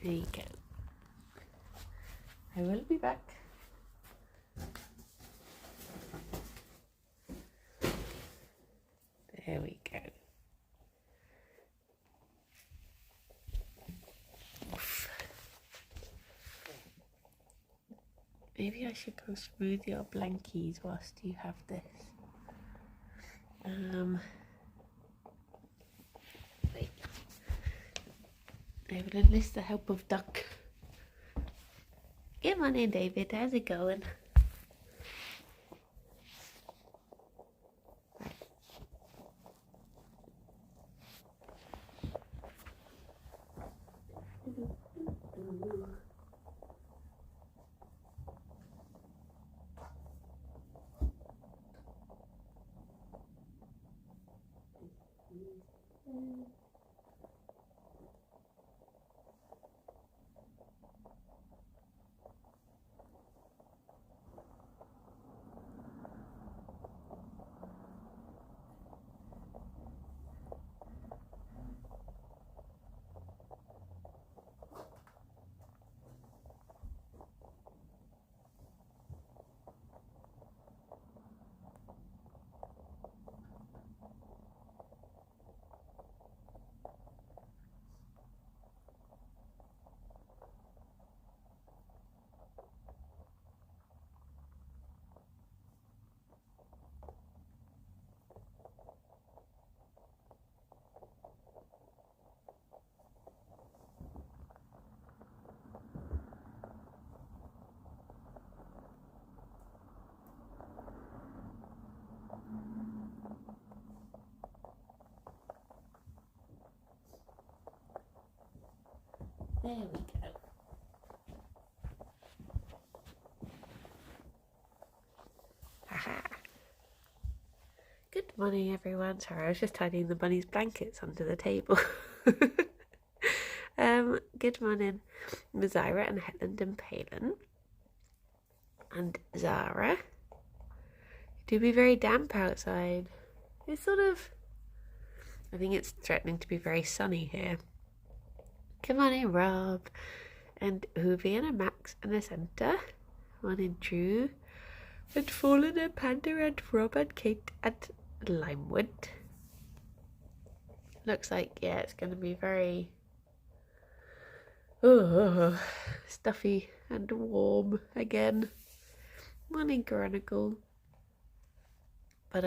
There you go. I will be back. There we go. Oof. Maybe I should go smooth your blankies whilst you have this. Wait. I will enlist the help of Duck. Come on in, David. How's it going? There we go. Haha. Good morning, everyone. Sorry, I was just tidying the bunny's blankets under the table. Good morning, Mazira and Helen and Palin. And Zara. It do be very damp outside. It's sort of... I think it's threatening to be very sunny here. Come on in, Rob. And Hoovie and a Max in the centre. One in Drew. And Fallen and Panda and Rob and Kate and Limewood. Looks like, yeah, it's going to be very stuffy and warm again. Morning, Chronicle. But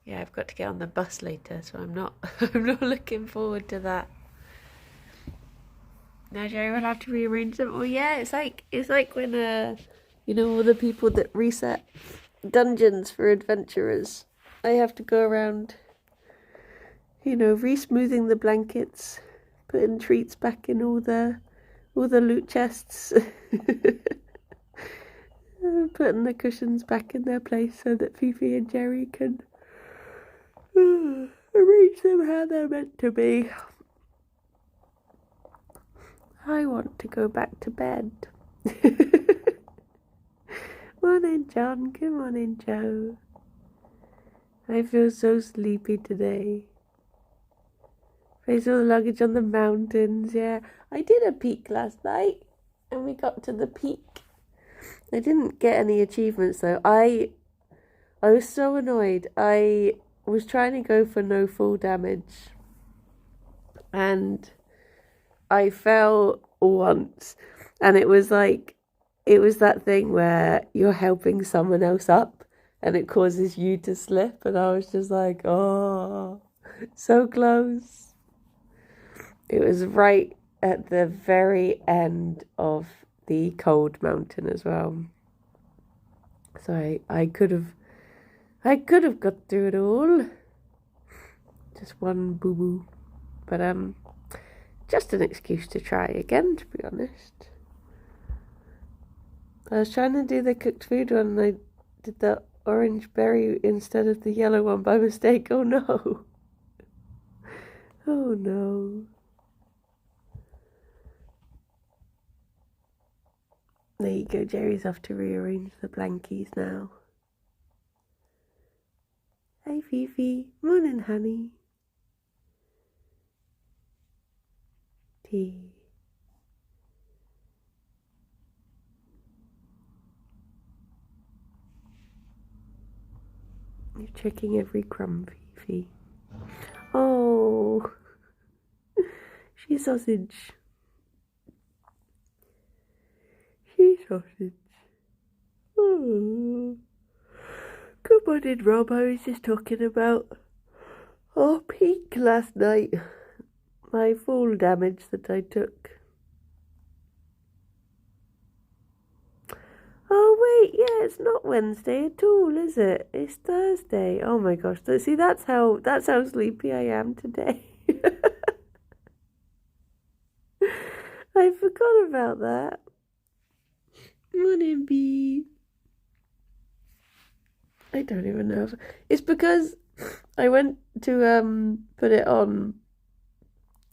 yeah, I've got to get on the bus later, so I'm not looking forward to that. Now Gerry will have to rearrange them. Oh yeah, it's like when you know, all the people that reset dungeons for adventurers. I have to go around, you know, re-smoothing the blankets, putting treats back in all the loot chests, putting the cushions back in their place so that Fifi and Gerry can arrange them how they're meant to be. I want to go back to bed. Morning, John. Good morning, Joe. I feel so sleepy today. Place all the luggage on the mountains, yeah. I did a peak last night, and we got to the peak. I didn't get any achievements, though. I was so annoyed. I was trying to go for no fall damage, and I fell once, and it was that thing where you're helping someone else up and it causes you to slip, and I was just like, oh, so close. It was right at the very end of the cold mountain as well. So I could have got through it all. Just one boo-boo. But just an excuse to try again, to be honest. I was trying to do the cooked food one, and I did the orange berry instead of the yellow one by mistake. Oh no. Oh no. There you go, Gerry's off to rearrange the blankies now. Hey Fifi, morning honey. Tea. checking every crumb, Fifi. Oh, she's sausage. She's sausage. Oh. Good morning, Rob. I was just talking about our peak last night. My fall damage that I took. Oh wait, yeah, it's not Wednesday at all, is it? It's Thursday. Oh my gosh. See, that's how sleepy I am today. I forgot about that. Morning, bee. I don't even know. It's because I went to put it on,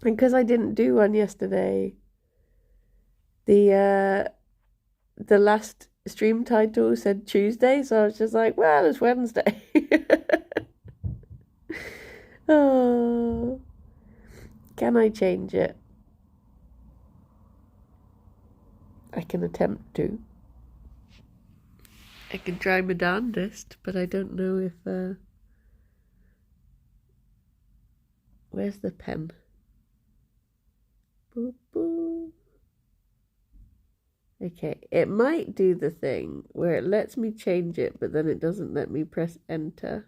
and because I didn't do one yesterday, the last stream title said Tuesday, so I was just like, well, it's Wednesday. Oh, can I change it? I can attempt to. I can try my darndest, but I don't know if where's the pen? Boop, boop. Okay, it might do the thing where it lets me change it, but then it doesn't let me press enter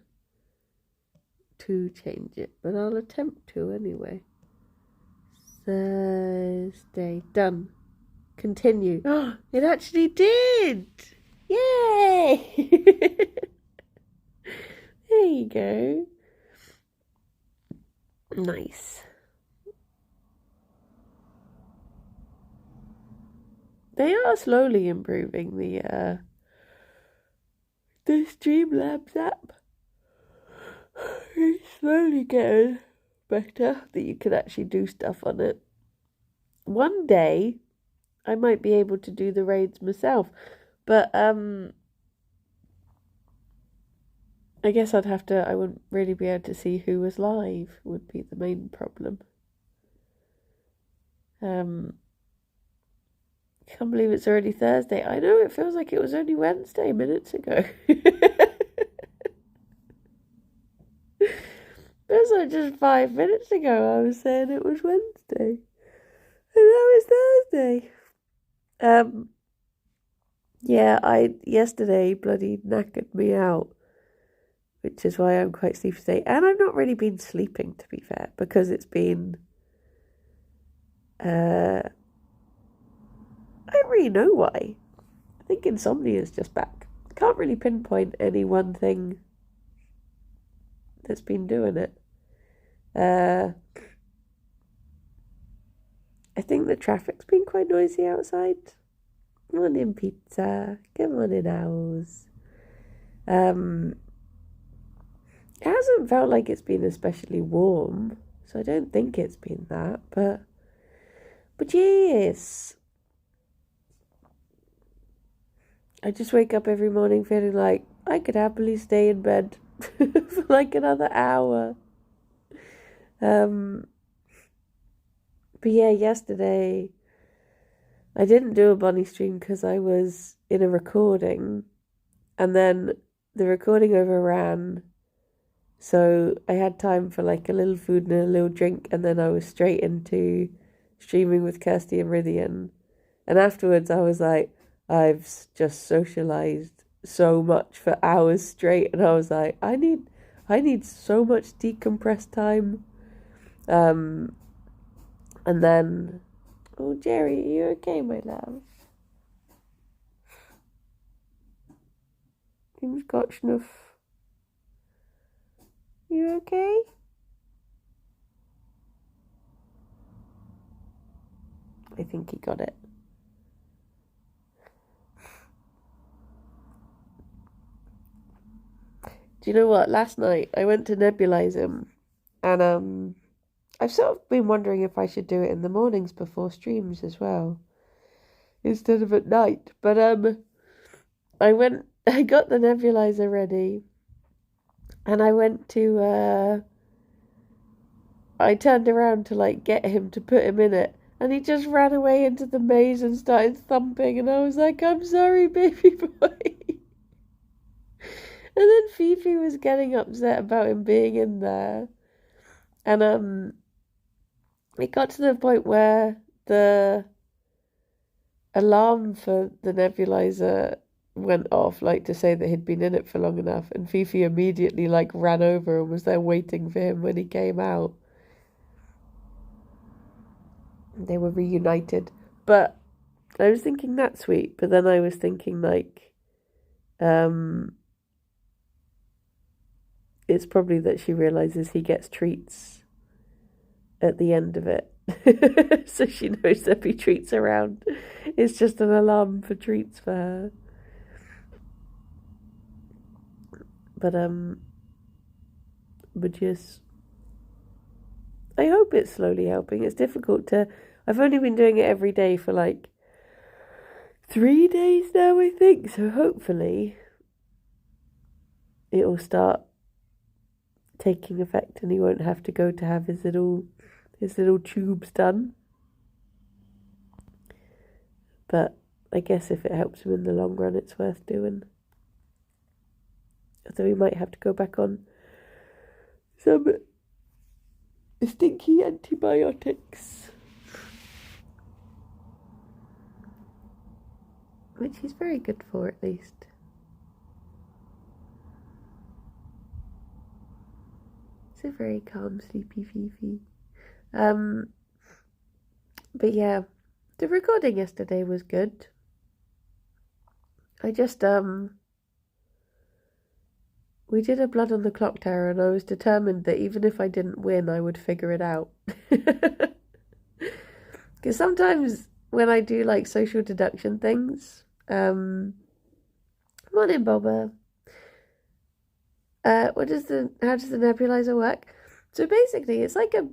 to change it. But I'll attempt to anyway. Thursday. Done. Continue. Oh, it actually did! Yay! There you go. Nice. They are slowly improving the Streamlabs app. It's slowly getting better that you can actually do stuff on it. One day I might be able to do the raids myself, but I guess I wouldn't really be able to see who was live, would be the main problem. Can't believe it's already Thursday. I know, it feels like it was only Wednesday minutes ago. It was like just 5 minutes ago I was saying it was Wednesday. And now it's Thursday. Yeah, yesterday bloody knackered me out, which is why I'm quite sleepy today. And I've not really been sleeping, to be fair, because it's been I don't really know why. I think insomnia is just back. I can't really pinpoint any one thing that's been doing it. I think the traffic's been quite noisy outside. Come on in, pizza. Come on in, owls. It hasn't felt like it's been especially warm, so I don't think it's been that, but yes. I just wake up every morning feeling like I could happily stay in bed for like another hour. But yeah, yesterday I didn't do a bunny stream because I was in a recording, and then the recording overran, so I had time for like a little food and a little drink, and then I was straight into streaming with Kirsty and Rythian. And afterwards I was like, I've just socialized so much for hours straight, and I was like, I need so much decompressed time. And then, oh, Gerry, are you okay, my love? Things got snuff. You okay? I think he got it. Do you know what? Last night I went to nebulize him, and I've sort of been wondering if I should do it in the mornings before streams as well, instead of at night. But I got the nebulizer ready, and I went to I turned around to like get him to put him in it, and he just ran away into the maze and started thumping, and I was like, I'm sorry, baby boy. And then Fifi was getting upset about him being in there. And it got to the point where the alarm for the nebulizer went off, like to say that he'd been in it for long enough, and Fifi immediately like ran over and was there waiting for him when he came out. They were reunited. But I was thinking that's sweet, but then I was thinking like it's probably that she realizes he gets treats at the end of it. So she knows there'll be treats around. It's just an alarm for treats for her. But just, I hope it's slowly helping. It's difficult to, I've only been doing it every day for like 3 days now, I think. So hopefully it will start taking effect and he won't have to go to have his little tubes done. But I guess if it helps him in the long run, it's worth doing. Although he might have to go back on some stinky antibiotics, which he's very good for, at least. It's a very calm, sleepy Fifi. But yeah, the recording yesterday was good. I just we did a blood on the clock tower, and I was determined that even if I didn't win, I would figure it out. Because sometimes when I do like social deduction things, come on in, Bobber. How does the nebulizer work? So basically, it's like a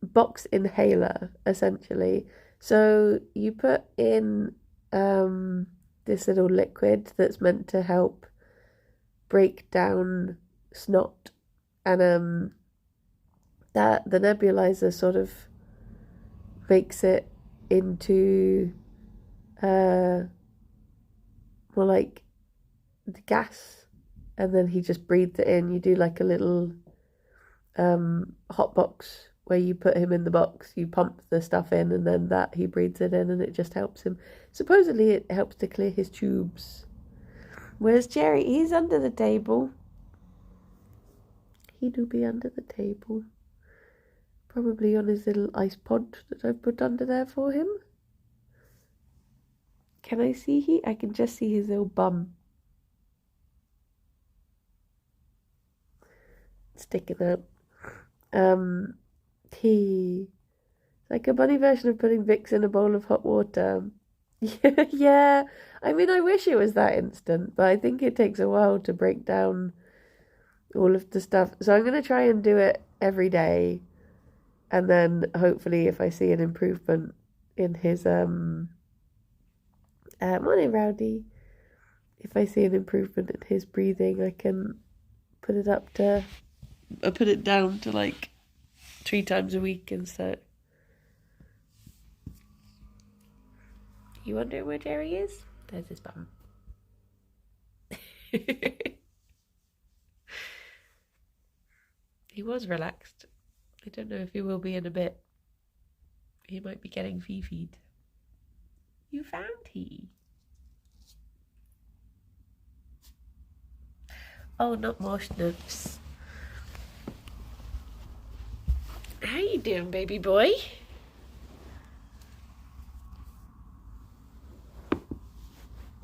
box inhaler essentially. So you put in this little liquid that's meant to help break down snot, and that the nebulizer sort of makes it into more like the gas, and then he just breathes it in. You do like a little hot box where you put him in the box, you pump the stuff in, and then that he breathes it in, and it just helps him. Supposedly it helps to clear his tubes. Where's Gerry? He's under the table. He do be under the table. Probably on his little ice pod that I've put under there for him. Can I see I can just see his little bum sticking out. It's like a bunny version of putting Vicks in a bowl of hot water. Yeah, I mean, I wish it was that instant, but I think it takes a while to break down all of the stuff. So I'm going to try and do it every day, and then hopefully if I see an improvement in his morning, Rowdy, if I see an improvement in his breathing, I can put it down to like 3 times a week instead. You wondering where Gerry is? There's his bum. He was relaxed. I don't know if he will be in a bit. He might be getting Fifi'd. You found he. Oh, not more snuffs. How you doing, baby boy?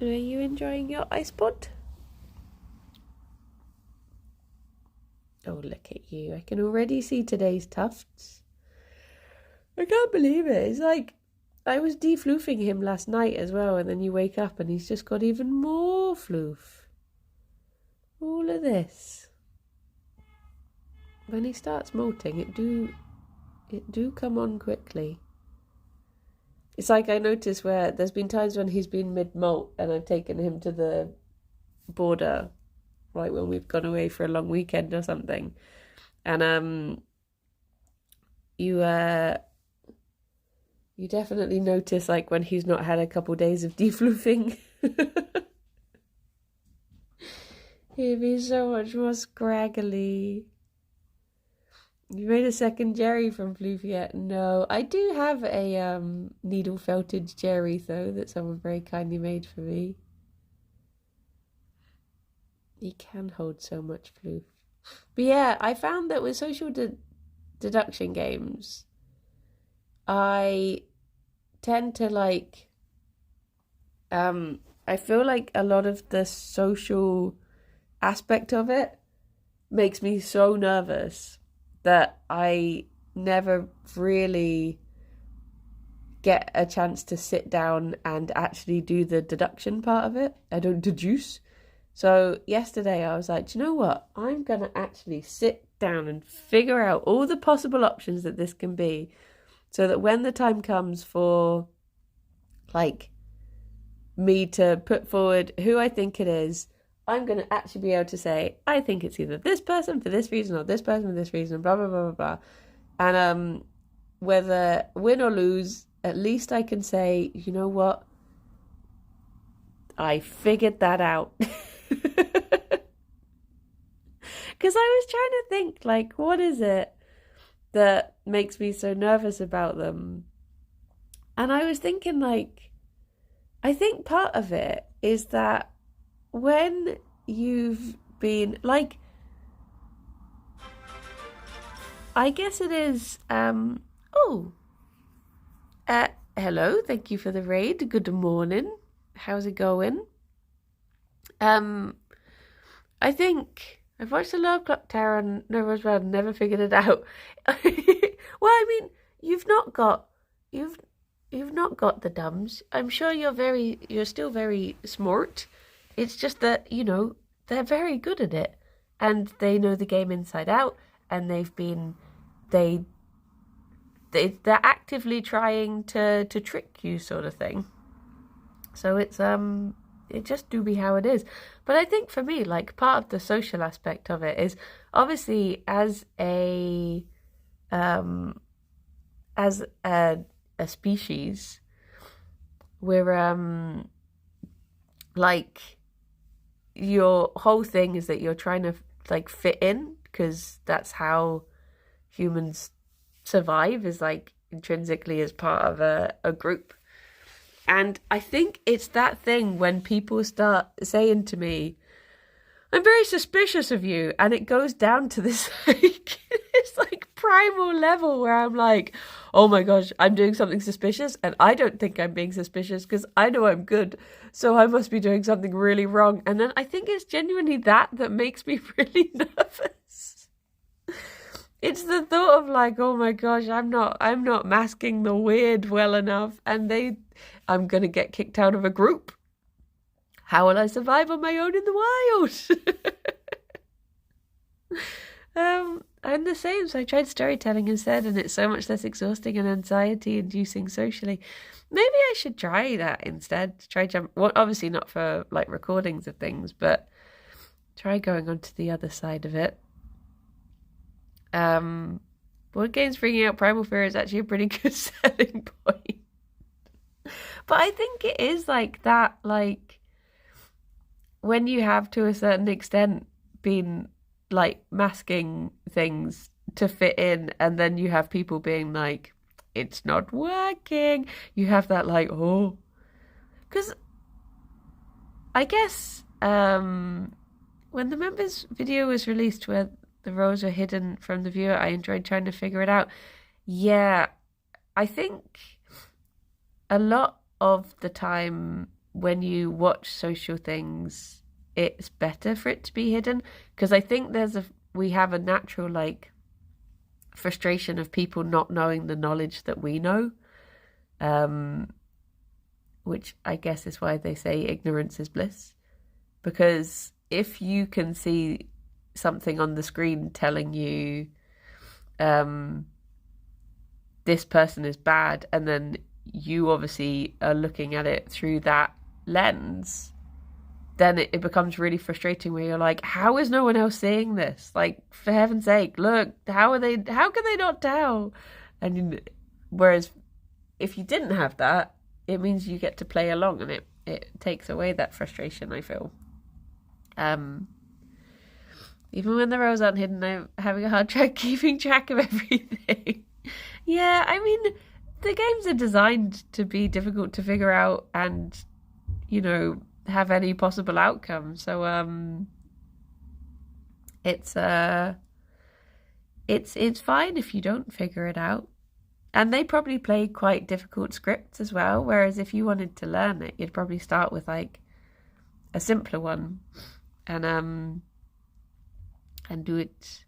Are you enjoying your ice pod? Oh, look at you. I can already see today's tufts. I can't believe it. It's like I was defloofing him last night as well, and then you wake up and he's just got even more floof. All of this. When he starts molting, it do come on quickly. It's like I notice where there's been times when he's been mid-molt and I've taken him to the border, like when we've gone away for a long weekend or something. And you definitely notice like when he's not had a couple days of defloofing. He'd be so much more scraggly. You made a second Gerry from Floofy yet? No. I do have a needle felted Gerry though that someone very kindly made for me. He can hold so much Floof. But yeah, I found that with social deduction games, I tend to I feel like a lot of the social aspect of it makes me so nervous that I never really get a chance to sit down and actually do the deduction part of it. I don't deduce. So yesterday I was like, do you know what? I'm going to actually sit down and figure out all the possible options that this can be so that when the time comes for like me to put forward who I think it is, I'm going to actually be able to say, I think it's either this person for this reason or this person for this reason, blah, blah, blah, blah, blah. And whether win or lose, at least I can say, you know what? I figured that out. Because I was trying to think, like, what is it that makes me so nervous about them? And I was thinking, like, I think part of it is that when you've been, like, I guess it is, hello, thank you for the raid, good morning, how's it going? I think I've watched the Love Clock Tower and never figured it out. Well, I mean, you've not got the dumbs. I'm sure you're still very smart. It's just that, you know, they're very good at it and they know the game inside out and they're actively trying to trick you, sort of thing. So it just do be how it is. But I think for me, like, part of the social aspect of it is obviously as a species, we're like, your whole thing is that you're trying to like fit in because that's how humans survive, is like intrinsically as part of a group. And I think it's that thing when people start saying to me, I'm very suspicious of you, and it goes down to this like this like primal level where I'm like, oh my gosh, I'm doing something suspicious and I don't think I'm being suspicious because I know I'm good, so I must be doing something really wrong. And then I think it's genuinely that makes me really nervous. It's the thought of like, oh my gosh, I'm not masking the weird well enough, and I'm gonna get kicked out of a group. How will I survive on my own in the wild? I'm the same, so I tried storytelling instead, and it's so much less exhausting and anxiety-inducing socially. Maybe I should try that instead. Well, obviously not for like recordings of things, but try going on to the other side of it. Board games bringing out primal fear is actually a pretty good selling point. But I think it is like that, like, when you have to a certain extent been like masking things to fit in, and then you have people being like, it's not working, you have that like, oh, because I guess when the members video was released where the roles are hidden from the viewer, I enjoyed trying to figure it out. Yeah, I think a lot of the time when you watch social things, it's better for it to be hidden, because I think we have a natural like frustration of people not knowing the knowledge that we know, which I guess is why they say ignorance is bliss, because if you can see something on the screen telling you this person is bad, and then you obviously are looking at it through that lens, then it becomes really frustrating where you're like, how is no one else seeing this? Like, for heaven's sake, look, how can they not tell? And whereas if you didn't have that, it means you get to play along, and it takes away that frustration, I feel. Even when the rows aren't hidden, I'm having a hard time keeping track of everything. Yeah, I mean, the games are designed to be difficult to figure out and, have any possible outcome. So, it's fine if you don't figure it out. And they probably play quite difficult scripts as well. Whereas if you wanted to learn it, you'd probably start with like a simpler one, and do it.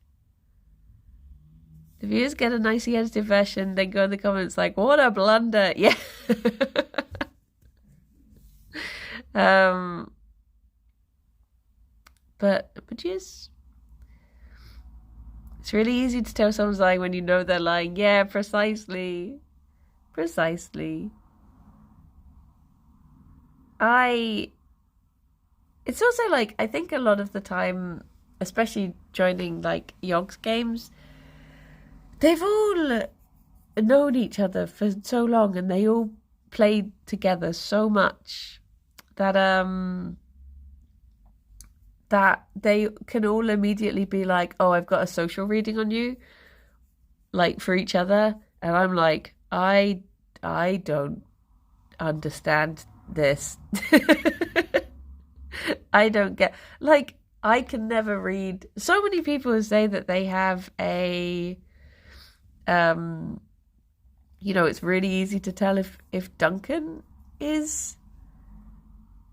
The viewers get a nicely edited version, then go in the comments like, "What a blunder!" Yeah. But yes. It's really easy to tell someone's lying when you know they're lying. Yeah, precisely. Precisely. It's also like, I think a lot of the time, especially joining like Yogg's games, they've all known each other for so long and they all played together so much that that they can all immediately be like, oh, I've got a social reading on you, like for each other. And I'm like, I don't understand this. I don't get, like, I can never read. So many people say that they have a, it's really easy to tell if Duncan is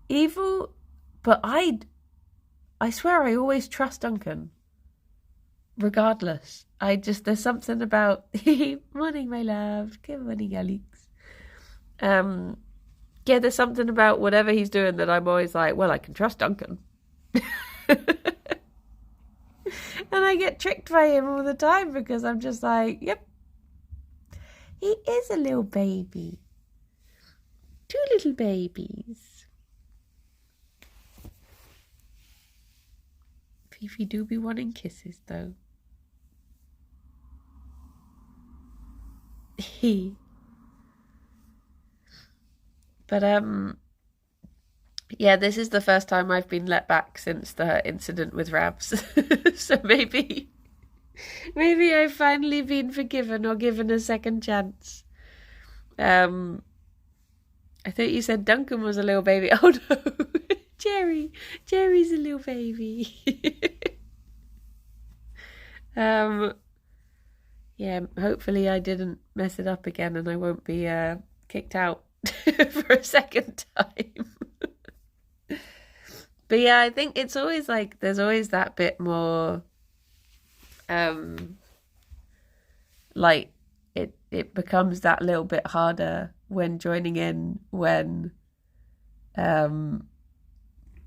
evil, but I swear I always trust Duncan, regardless. There's something about, morning, my love, good morning, Alex. Yeah, there's something about whatever he's doing that I'm always like, well, I can trust Duncan. And I get tricked by him all the time because I'm just like, yep, he is a little baby. 2 little babies. Fifi do be wanting kisses, though. But yeah, this is the first time I've been let back since the incident with Rabs. So maybe I've finally been forgiven or given a second chance. I thought you said Duncan was a little baby. Oh no, Jerry's a little baby. Yeah, hopefully I didn't mess it up again and I won't be kicked out for a second time. But yeah, I think it's always like, there's always that bit more, like, it becomes that little bit harder when joining in, when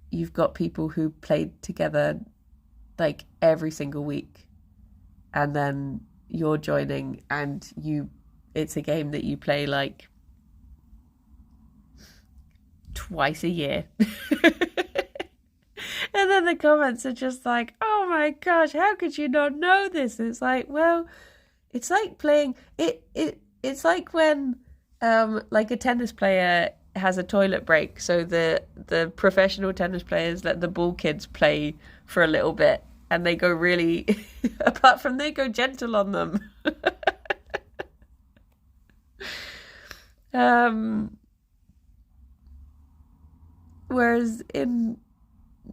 you've got people who played together like every single week and then you're joining and it's a game that you play like twice a year. And then the comments are just like, oh my gosh, how could you not know this? And it's like, well, it's like playing it's like when like a tennis player has a toilet break, so the professional tennis players let the ball kids play for a little bit and they go really apart from they go gentle on them. Whereas in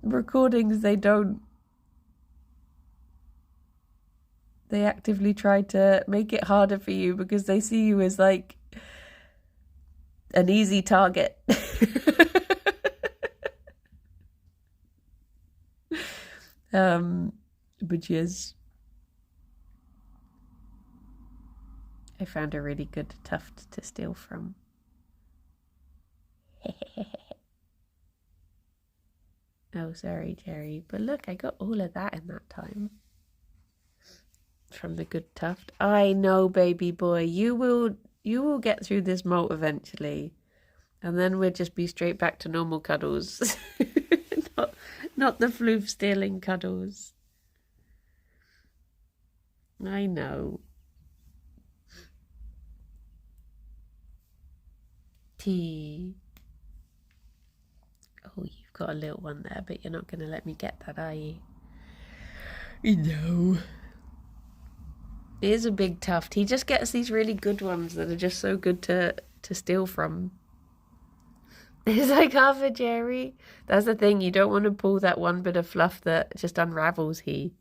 recordings they don't. They actively try to make it harder for you because they see you as like an easy target. But yes, I found a really good tuft to steal from. Oh, sorry, Jerry. But look, I got all of that in that time. From the good tuft. I know, baby boy. You will get through this molt eventually. And then we'll just be straight back to normal cuddles. Not the floof stealing cuddles. I know. Tea. Oh, you've got a little one there, but you're not going to let me get that, are you? No. He is a big tuft. He just gets these really good ones that are just so good to steal from. It's like half a Gerry. That's the thing. You don't want to pull that one bit of fluff that just unravels he.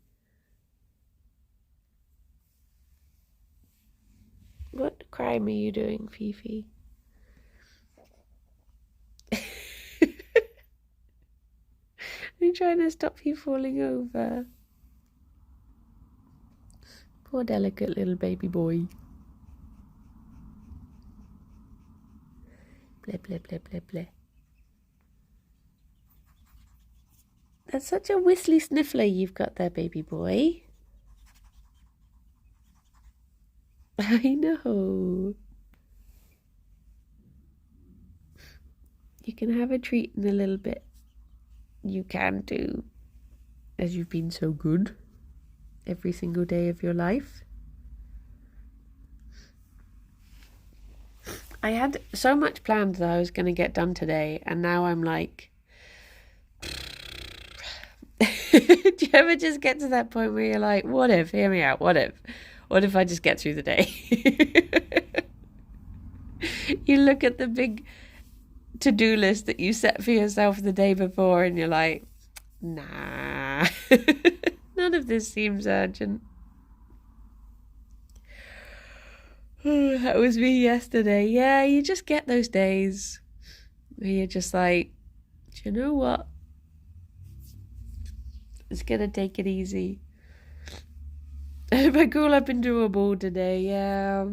What crime are you doing, Fifi? I'm trying to stop you falling over. Poor delicate little baby boy. Bleh, bleh, bleh, bleh, bleh. That's such a whistly sniffler you've got there, baby boy. I know. You can have a treat in a little bit. You can too, as you've been so good every single day of your life. I had so much planned that I was going to get done today, and now I'm like... Do you ever just get to that point where you're like, what if, hear me out, what if I just get through the day? You look at the big to-do list that you set for yourself the day before and you're like, nah, none of this seems urgent. That was me yesterday. Yeah, you just get those days where you're just like, do you know what? It's gonna take it easy. I crawl up into a ball today, yeah.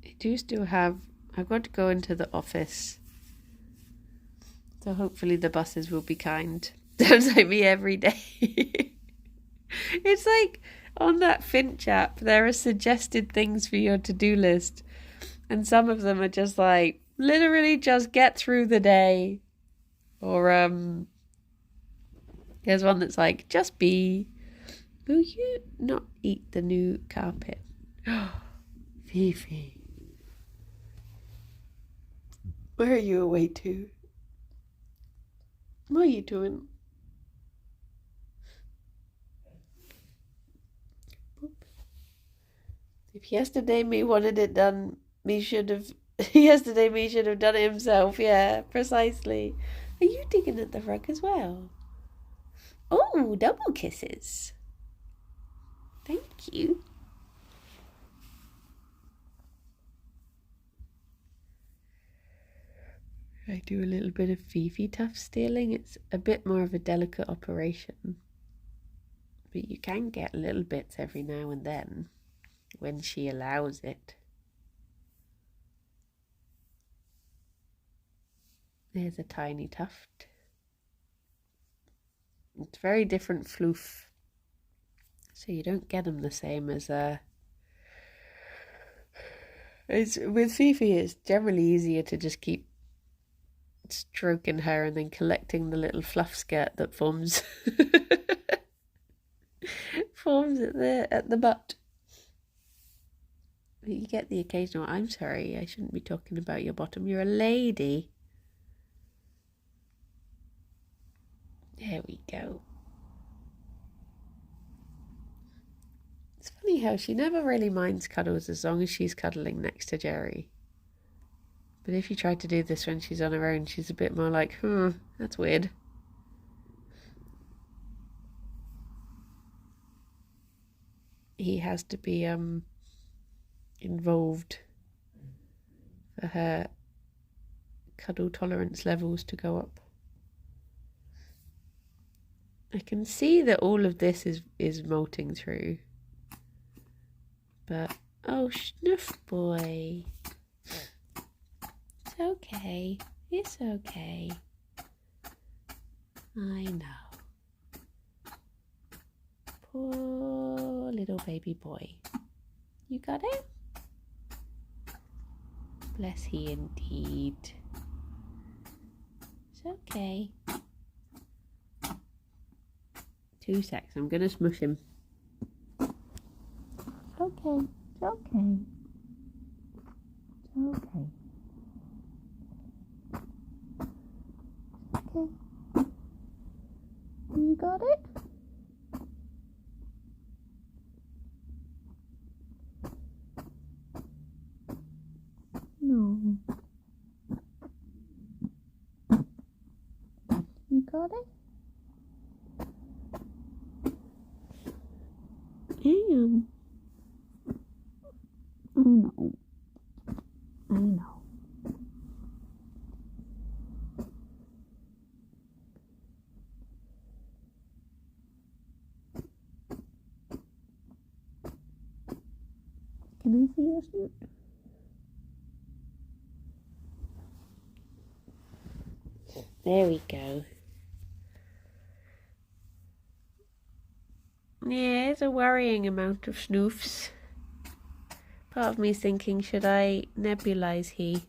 I do still have... I've got to go into the office. So hopefully the buses will be kind. Sounds like me every day. It's like on that Finch app, there are suggested things for your to-do list. And some of them are just like, literally just get through the day. Or there's one that's like, just be. Will you not eat the new carpet? Fifi. Where are you away to? What are you doing? If yesterday me wanted it done, me should have... Yesterday me should have done it himself. Yeah, precisely. Are you digging at the rug as well? Oh, double kisses. Thank you. I do a little bit of Fifi tuft stealing. It's a bit more of a delicate operation. But you can get little bits every now and then when she allows it. There's a tiny tuft. It's very different floof. So you don't get them the same as with Fifi, it's generally easier to just keep stroking her and then collecting the little fluff skirt that forms at the butt. You get the occasional, I'm sorry, I shouldn't be talking about your bottom. You're a lady. There we go. It's funny how she never really minds cuddles as long as she's cuddling next to Gerry. But if you try to do this when she's on her own, she's a bit more like, that's weird. He has to be involved for her cuddle tolerance levels to go up. I can see that all of this is molting through. But, oh, Snuff boy. It's okay. It's okay. I know. Poor little baby boy. You got it? Bless he indeed. It's okay. 2 secs. I'm going to smush him. It's okay. It's okay. It's okay. Okay. You got it? No. You got it? Damn. No. I know. Can I see your snoot? There we go. Yeah, it's a worrying amount of snoofs. Part of me's thinking, should I nebulize he?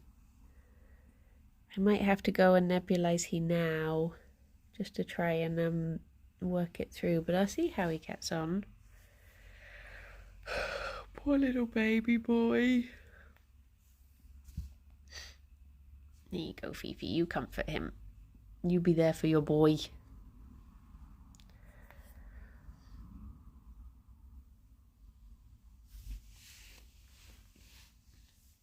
I might have to go and nebulize he now, just to try and work it through, but I'll see how he gets on. Poor little baby boy. There you go, Fifi, you comfort him. You be there for your boy.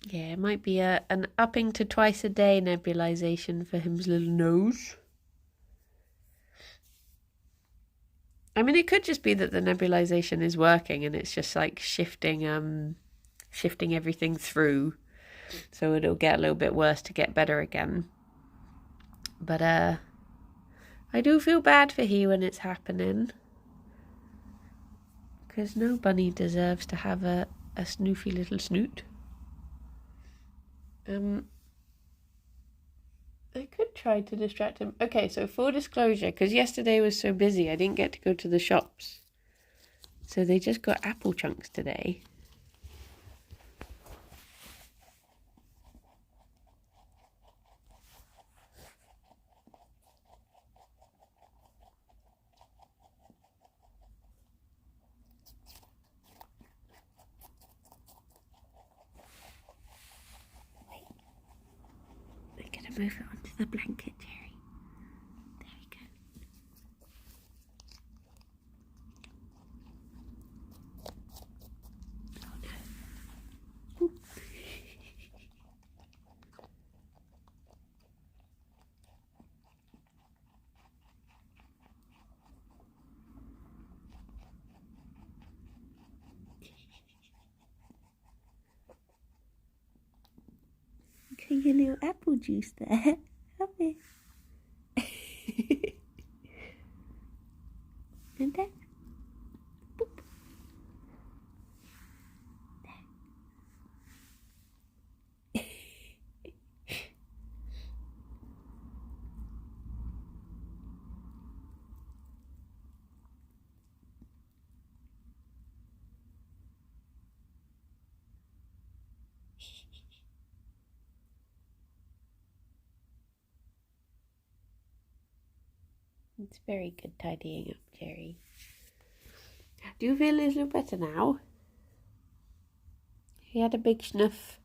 Yeah, it might be an upping to twice a day nebulization for him's little nose. I mean, it could just be that the nebulization is working and it's just like shifting everything through, so it'll get a little bit worse to get better again. But I do feel bad for he when it's happening, because no bunny deserves to have a snoofy little snoot. I could try to distract him. Okay, so full disclosure, because yesterday was so busy, I didn't get to go to the shops. So they just got apple chunks today. Wait. I'm going to move it onto the blanket, Gerry. There we go. Oh no. Ooh. Okay, your little apple juice there. Have it. And then, boop. There. It's very good tidying up, Gerry. Do you feel a little better now? He had a big snuff.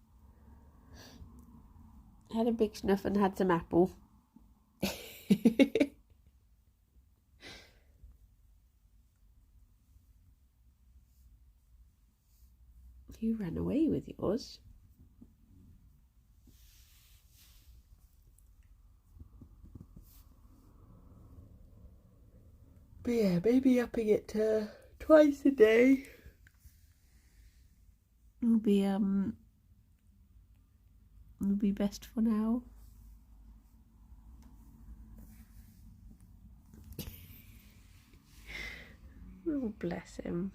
Had a big snuff and had some apple. You ran away with yours. But yeah, maybe upping it to twice a day will be best for now. Oh, bless him.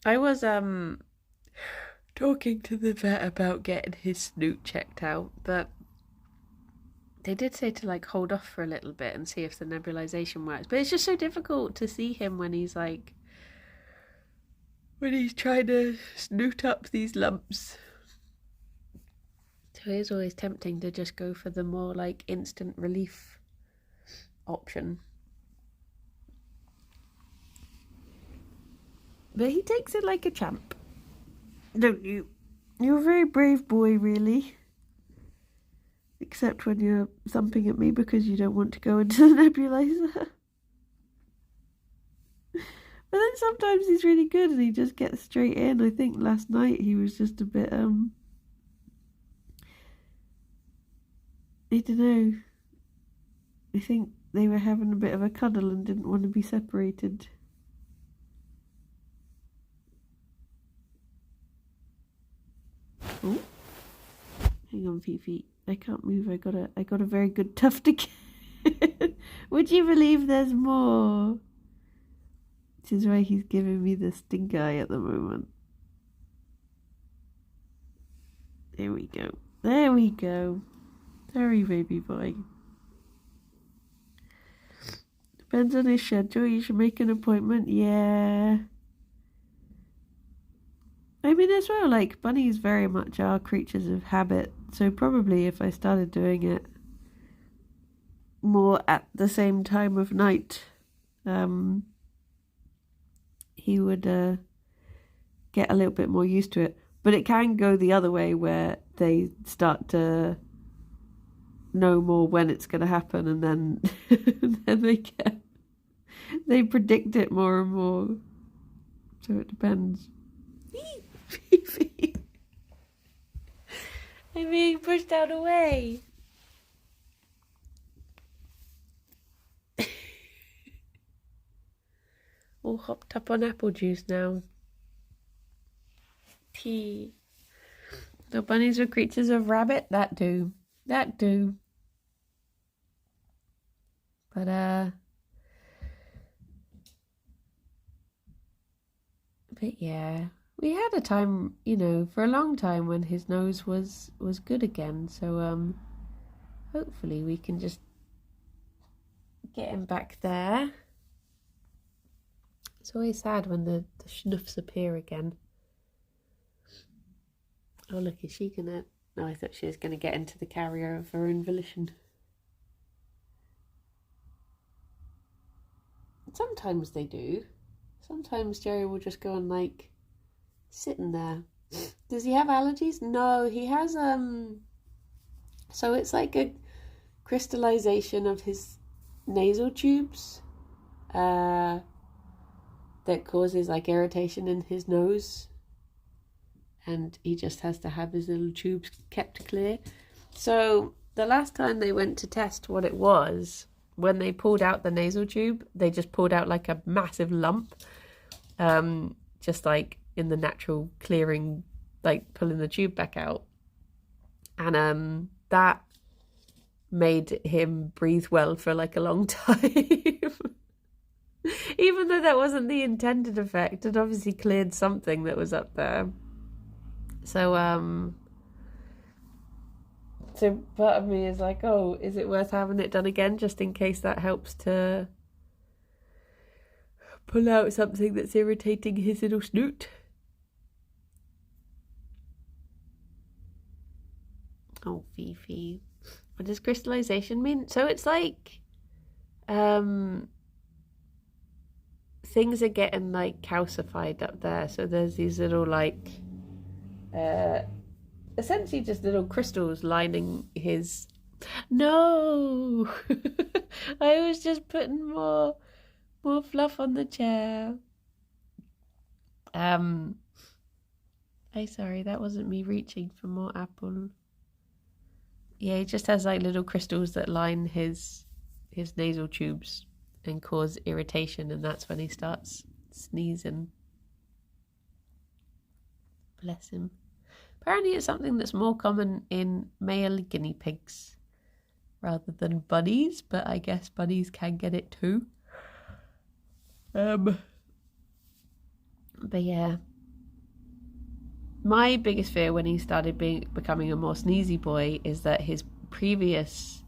I was talking to the vet about getting his snoot checked out, but they did say to like hold off for a little bit and see if the nebulization works. But it's just so difficult to see him when he's trying to snoot up these lumps. So it is always tempting to just go for the more like instant relief option. But he takes it like a champ, don't you? You're a very brave boy, really. Except when you're thumping at me because you don't want to go into the nebulizer. But then sometimes he's really good and he just gets straight in. I think last night he was just a bit, I don't know. I think they were having a bit of a cuddle and didn't want to be separated. Oh, hang on, Fifi. I can't move. I got a very good tuft again. Would you believe there's more? This is why he's giving me the stink eye at the moment. There we go. There we go. Sorry, baby boy. Depends on his schedule. You should make an appointment. Yeah. I mean, as well, like, bunnies very much are creatures of habit. So probably if I started doing it more at the same time of night, he would get a little bit more used to it. But it can go the other way where they start to know more when it's going to happen, and then then they predict it more and more. So it depends. Fifi, I'm being pushed out away. All hopped up on apple juice now. Pee. The bunnies were creatures of rabbit. That do. But yeah, we had a time, for a long time when his nose was good again. So hopefully we can just get him back there. It's always sad when the schnuffs appear again. Oh, look, is she gonna... No, I thought she was gonna get into the carrier of her own volition. Sometimes they do. Sometimes Gerry will just go and, like, sit in there. Does he have allergies? No, he has, so it's like a crystallization of his nasal tubes, that causes, like, irritation in his nose. And he just has to have his little tubes kept clear. So the last time they went to test what it was, when they pulled out the nasal tube, they just pulled out like a massive lump, just like in the natural clearing, like pulling the tube back out. And that made him breathe well for like a long time. Even though that wasn't the intended effect, it obviously cleared something that was up there. So part of me is like, oh, is it worth having it done again, just in case that helps to pull out something that's irritating his little snoot? Oh, Fifi. What does crystallization mean? So it's like, things are getting like calcified up there. So there's these little like, essentially just little crystals lining his... No! I was just putting more fluff on the chair. Sorry, that wasn't me reaching for more apple. Yeah, he just has like little crystals that line his nasal tubes and cause irritation, and that's when he starts sneezing. Bless him. Apparently it's something that's more common in male guinea pigs rather than bunnies, but I guess bunnies can get it too. But yeah, my biggest fear when he started becoming a more sneezy boy is that his previous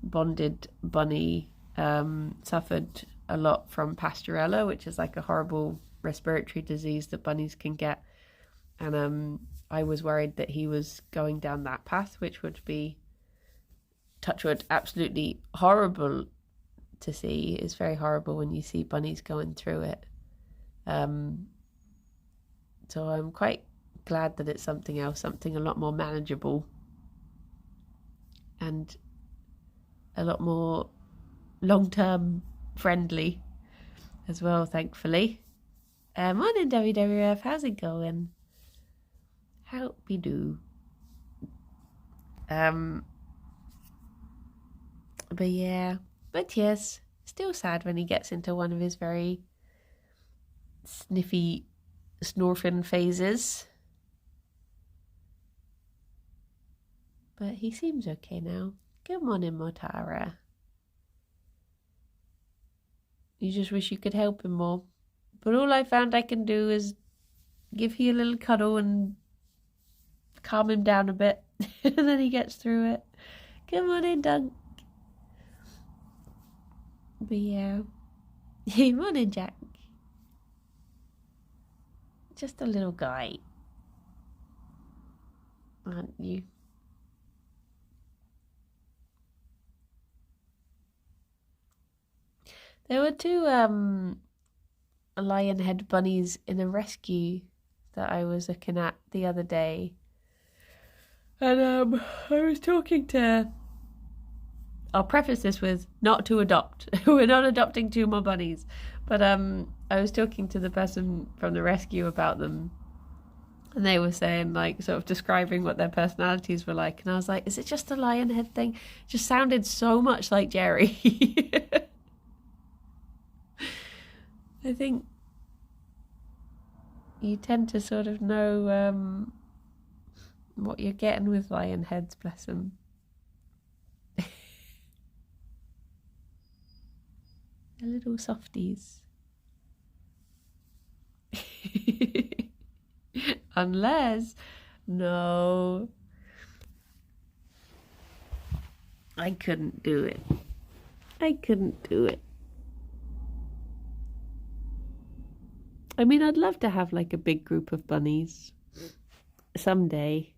bonded bunny suffered a lot from pastorella, which is like a horrible respiratory disease that bunnies can get. And I was worried that he was going down that path, which would be, touch wood, absolutely horrible to see. It's very horrible when you see bunnies going through it. So I'm quite glad that it's something else, something a lot more manageable and a lot more long-term friendly as well, thankfully. Morning, WWF. How's it going? How we do? But yes, still sad when he gets into one of his very sniffy, snorfing phases. But he seems okay now. Good morning, Motara. You just wish you could help him more. But all I found I can do is give you a little cuddle and calm him down a bit. And then he gets through it. Good morning, Dunk. But yeah. Morning, Jack. Just a little guy. Aren't you? There were two lion head bunnies in a rescue that I was looking at the other day. And I was talking to... I'll preface this with not to adopt. We're not adopting two more bunnies. But I was talking to the person from the rescue about them. And they were saying, like, sort of describing what their personalities were like. And I was like, is it just a lion head thing? It just sounded so much like Gerry. I think you tend to sort of know what you're getting with lion heads, bless them. They're little softies. Unless, no. I couldn't do it. I mean, I'd love to have like a big group of bunnies someday.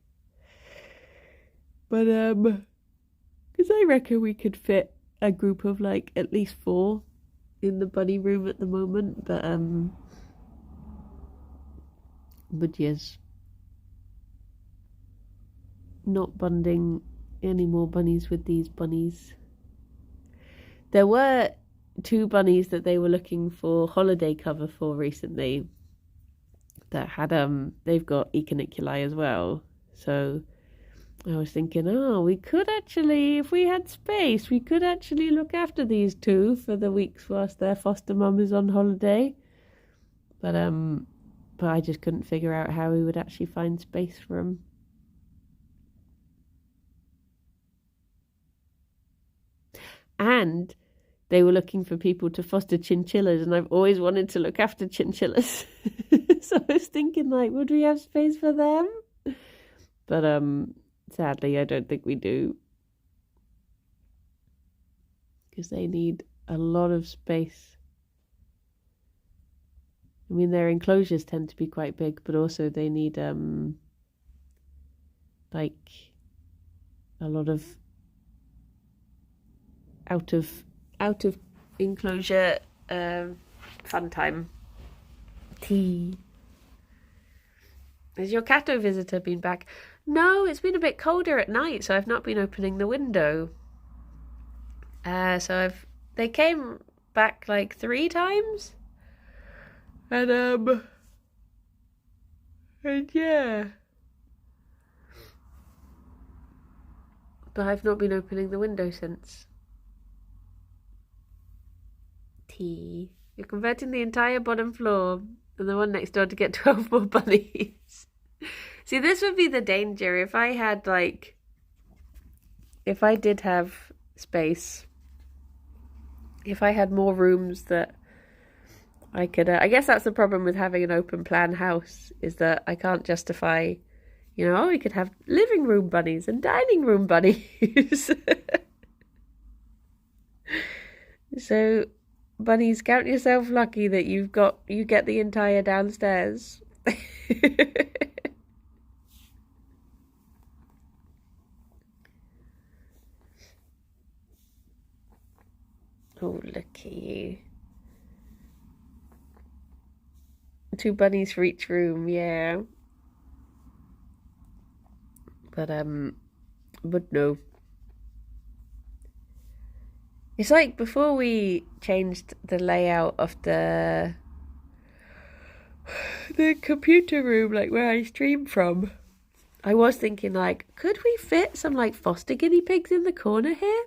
But, because I reckon we could fit a group of like at least 4 in the bunny room at the moment. But yes, not bonding any more bunnies with these bunnies. There were 2 bunnies that they were looking for holiday cover for recently that had they've got echiniculi as well. So I was thinking, we could actually, if we had space, we could actually look after these 2 for the weeks whilst their foster mum is on holiday. But I just couldn't figure out how we would actually find space for them. And they were looking for people to foster chinchillas, and I've always wanted to look after chinchillas. So I was thinking, like, would we have space for them? But sadly, I don't think we do. Because they need a lot of space. I mean, their enclosures tend to be quite big, but also they need like a lot of out of enclosure fun time. Tea. Has your Cato visitor been back? No, it's been a bit colder at night, so I've not been opening the window. They came back like 3 times. And yeah. But I've not been opening the window since. Tea. You're converting the entire bottom floor and the one next door to get 12 more bunnies. See, this would be the danger if I had if I did have space, if I had more rooms that I could, I guess that's the problem with having an open plan house, is that I can't justify, we could have living room bunnies and dining room bunnies. So, bunnies, count yourself lucky that you get the entire downstairs. Oh, look at you. 2 bunnies for each room, yeah. But no. It's like before we changed the layout of the computer room, like where I stream from, I was thinking, like, could we fit some, like, foster guinea pigs in the corner here?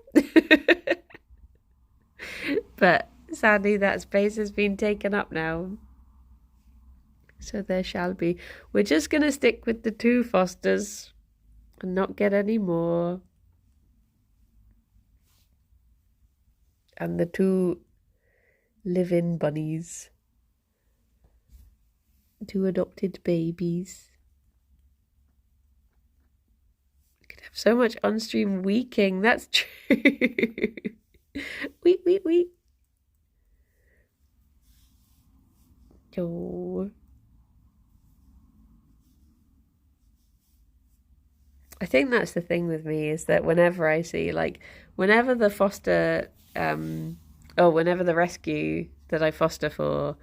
But sadly, that space has been taken up now. So there shall be. We're just going to stick with the 2 fosters and not get any more. And the 2 live-in bunnies. 2 adopted babies. We could have so much on-stream weeking. That's true. Week. Oh. I think that's the thing with me, is that whenever I see, like, whenever the foster, whenever the rescue that I foster for,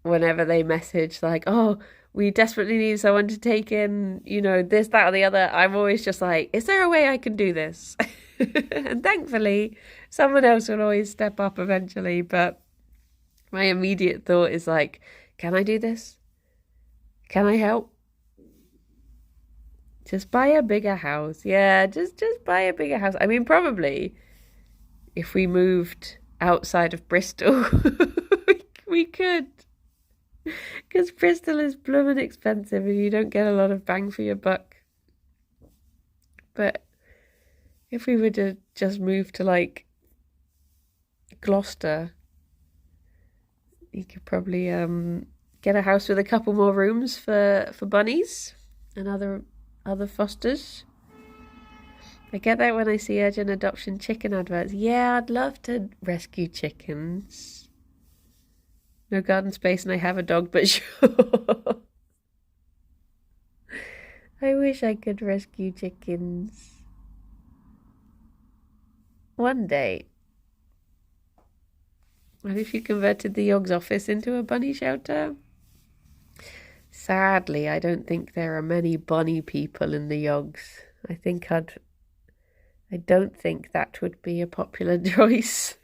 whenever they message, like, oh, we desperately need someone to take in, you know, this, that, or the other, I'm always just like, is there a way I can do this? And thankfully, someone else will always step up eventually, but my immediate thought is like, can I do this? Can I help? Just buy a bigger house. Yeah, just buy a bigger house. I mean, probably if we moved outside of Bristol, we could. Because Bristol is blooming expensive and you don't get a lot of bang for your buck. But if we were to just move to, like, Gloucester, you could probably get a house with a couple more rooms for bunnies and other fosters. I get that when I see urgent adoption chicken adverts. Yeah, I'd love to rescue chickens. No garden space and I have a dog, but sure. I wish I could rescue chickens. One day. What if you converted the Yogg's office into a bunny shelter? Sadly, I don't think there are many bunny people in the Yogs. I don't think that would be a popular choice.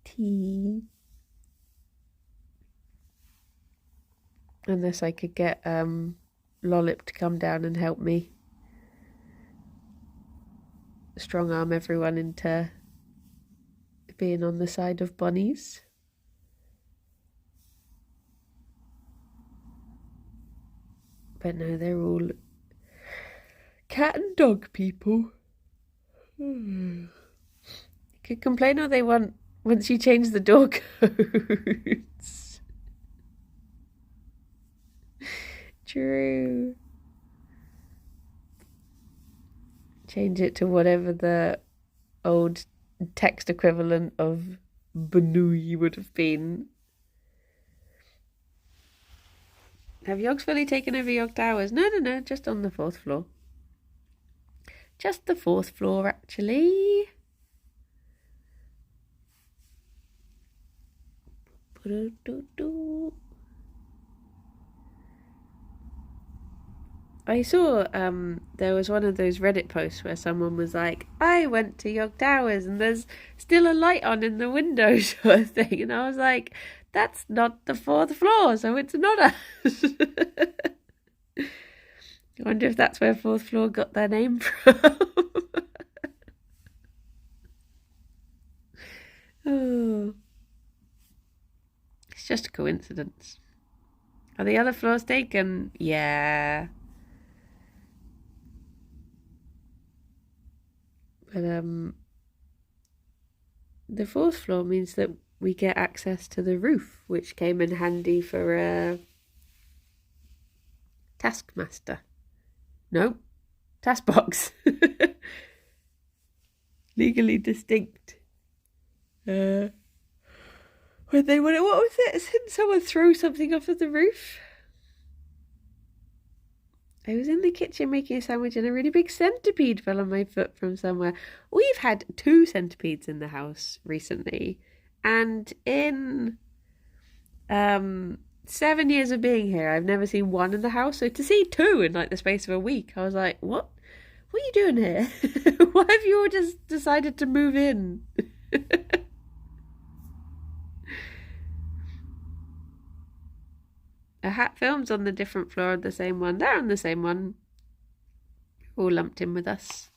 Tea. Unless I could get Lollip to come down and help me strong arm everyone into being on the side of bunnies. But no, they're all cat and dog people. You could complain all they want once you change the door codes. True. Change it to whatever the old text equivalent of Banui would have been. Have Yogs fully taken over Yog Towers? No, just on the 4th floor. Just the 4th floor, actually. I saw there was one of those Reddit posts where someone was like, I went to Yog Towers and there's still a light on in the window sort of thing. And I was like, that's not the 4th floor, so it's not us. I wonder if that's where 4th floor got their name from. Oh. It's just a coincidence. Are the other floors taken? Yeah. But the 4th floor means that we get access to the roof, which came in handy for Taskmaster. No, Taskbox. Legally distinct. When they went, what was it? Didn't someone throw something off of the roof? I was in the kitchen making a sandwich and a really big centipede fell on my foot from somewhere. We've had 2 centipedes in the house recently. And in 7 years of being here, I've never seen one in the house. So to see two in like the space of a week, I was like, what? What are you doing here? Why have you all just decided to move in? A Hat films on the different floor of the same one. They're on the same one. All lumped in with us.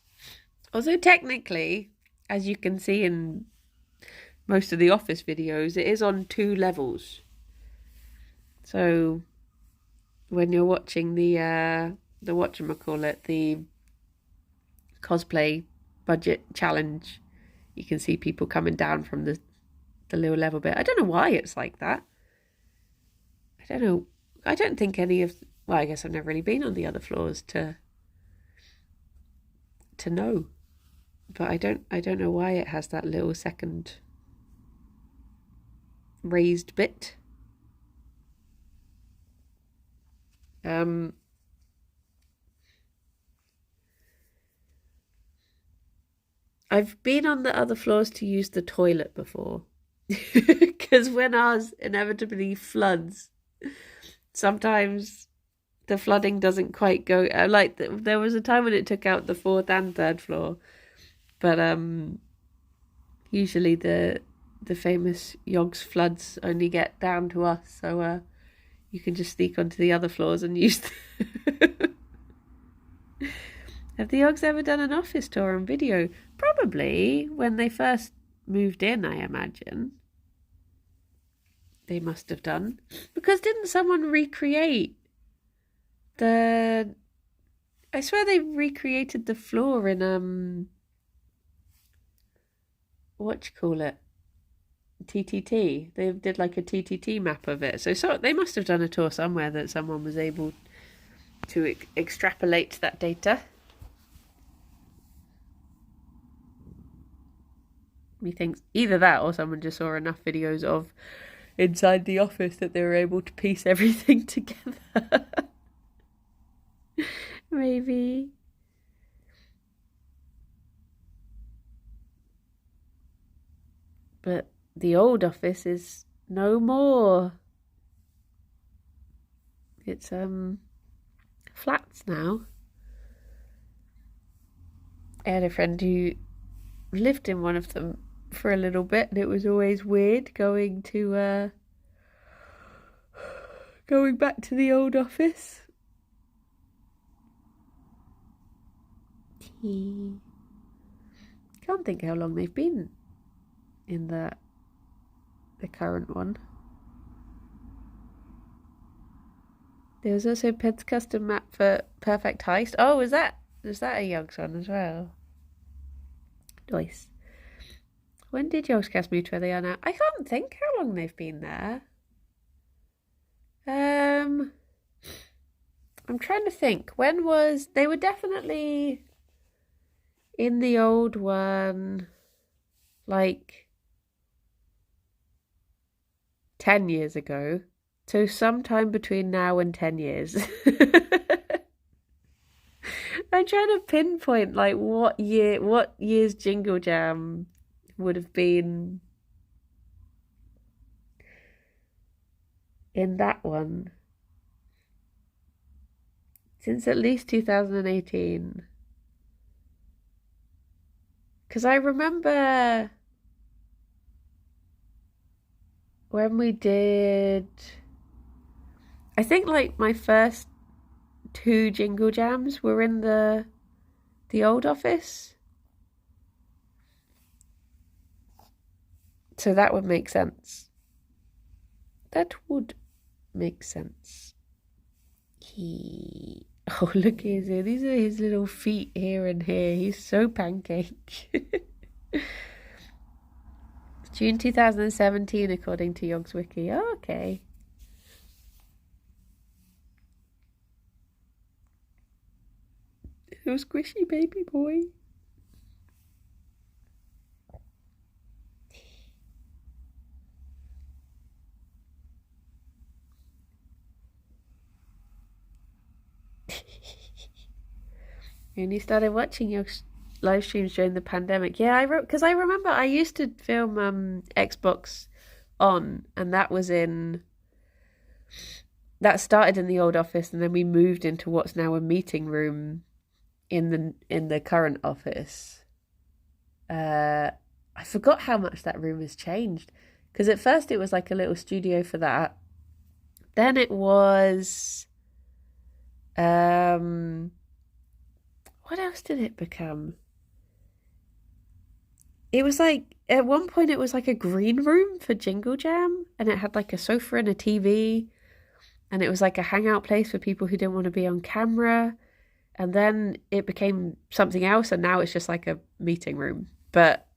Although technically, as you can see in most of the office videos, it is on 2 levels. So when you're watching the whatchamacallit, the cosplay budget challenge, you can see people coming down from the little level bit. I don't know why it's like that. I don't know. I don't think any of... Well, I guess I've never really been on the other floors to know. But I don't know why it has that little second raised bit. I've been on the other floors to use the toilet before. Because when ours inevitably floods, sometimes the flooding doesn't quite go... Like, there was a time when it took out the 4th and 3rd floor. But usually the famous Yogs floods only get down to us. So you can just sneak onto the other floors and use Have the Yogs ever done an office tour on video? Probably when they first moved in, I imagine. They must have done. Because didn't someone recreate the... I swear they recreated the floor in, whatchamacallit? TTT. They did like a TTT map of it. So they must have done a tour somewhere that someone was able to extrapolate that data. Methinks either that or someone just saw enough videos of inside the office that they were able to piece everything together. Maybe. But the old office is no more. It's flats now. I had a friend who lived in one of them for a little bit, and it was always weird going back to the old office. Can't think how long they've been in the current one. There was also Ped's custom map for Perfect Heist. Oh, is that a Yogs one as well? Nice. When did Yogscast move to where they are now? I can't think how long they've been there. I'm trying to think. When was... They were definitely in the old one, like 10 years ago. So sometime between now and 10 years. I'm trying to pinpoint like what year's Jingle Jam would have been in that one. Since at least 2018. Because I remember when we did... I think like my first 2 Jingle Jams were in the old office. So that would make sense. That would make sense. Oh, look at his... These are his little feet here and here. He's so pancake. June 2017, according to Yogs Wiki. Oh, okay. So squishy, baby boy. I only started watching live streams during the pandemic. Yeah, I wrote because I remember I used to film Xbox on, and that started in the old office, and then we moved into what's now a meeting room in the current office. I forgot how much that room has changed, because at first it was like a little studio for that. Then it was what else did it become? It was like, at one point it was like a green room for Jingle Jam, and it had like a sofa and a TV, and it was like a hangout place for people who didn't want to be on camera. And then it became something else, and now it's just like a meeting room. But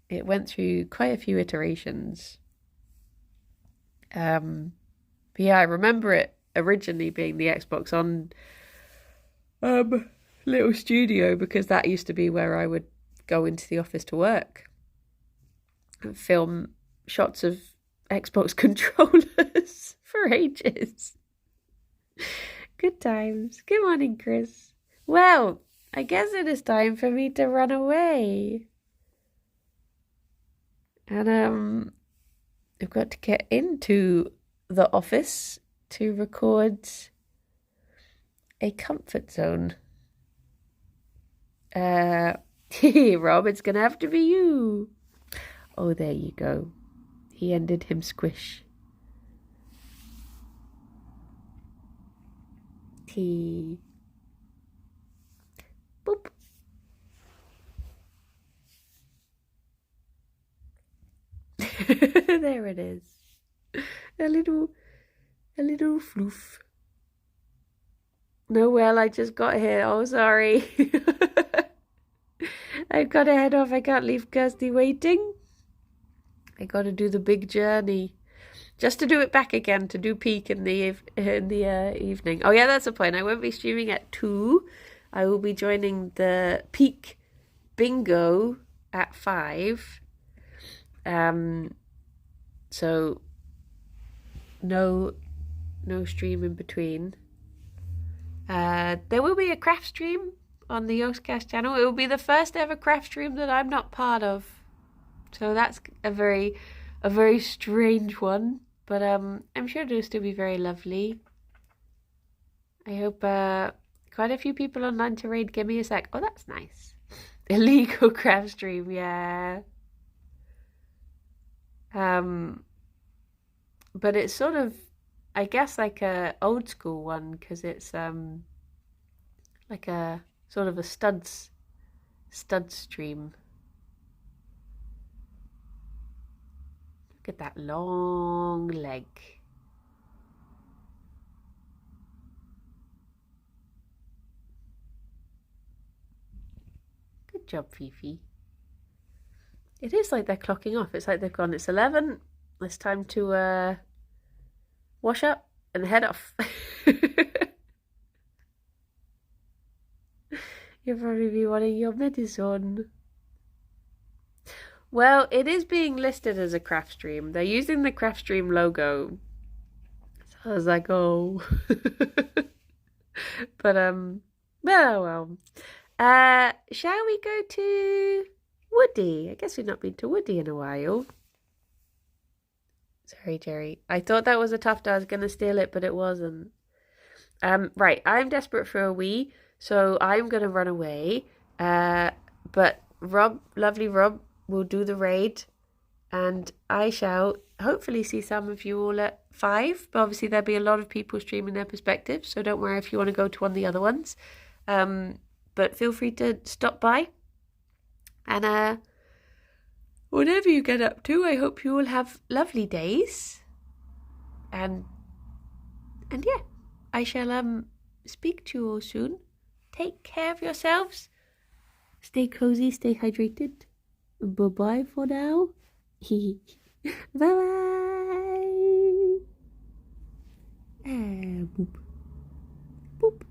it went through quite a few iterations. But yeah, I remember it originally being the Xbox On little studio, because that used to be where I would go into the office to work and film shots of Xbox controllers for ages. Good times. Good morning, Chris. Well, I guess it is time for me to run away. And I've got to get into the office to record a comfort zone. Rob, it's gonna have to be you. Oh, there you go. He ended him squish. Tea. Boop. There it is. A little floof. No, well, I just got here. Oh, sorry. I've got to head off. I can't leave Kirsty waiting. I got to do the big journey. Just to do it back again, to do peak in the evening. Oh, yeah, that's the point. I won't be streaming at 2. I will be joining the peak bingo at 5. So no stream in between. There will be a craft stream on the Yogscast channel. It will be the first ever craft stream that I'm not part of. So that's a very strange one. But I'm sure it'll still be very lovely. I hope quite a few people online to raid. Give me a sec. Oh, that's nice. Illegal craft stream, yeah. But it's sort of, I guess, like a old school one, because it's like a sort of a stud stream. Look at that long leg. Good job, Fifi. It is like they're clocking off. It's like they've gone, it's 11. It's time to wash up and head off. You'll probably be wanting your medicine. Well, it is being listed as a craft stream. They're using the craft stream logo. So I was like, oh. But well. Shall we go to Woody? I guess we've not been to Woody in a while. Sorry, Gerry. I thought that was a tuft. I was going to steal it, but it wasn't. Right, I'm desperate for a wee, so I'm going to run away. But Rob, lovely Rob, will do the raid, and I shall hopefully see some of you all at 5. But obviously there'll be a lot of people streaming their perspectives, so don't worry if you want to go to one of the other ones. But feel free to stop by. And whatever you get up to, I hope you all have lovely days. And yeah, I shall speak to you all soon. Take care of yourselves. Stay cozy, stay hydrated. Bye-bye for now. Bye-bye. Boop. Boop.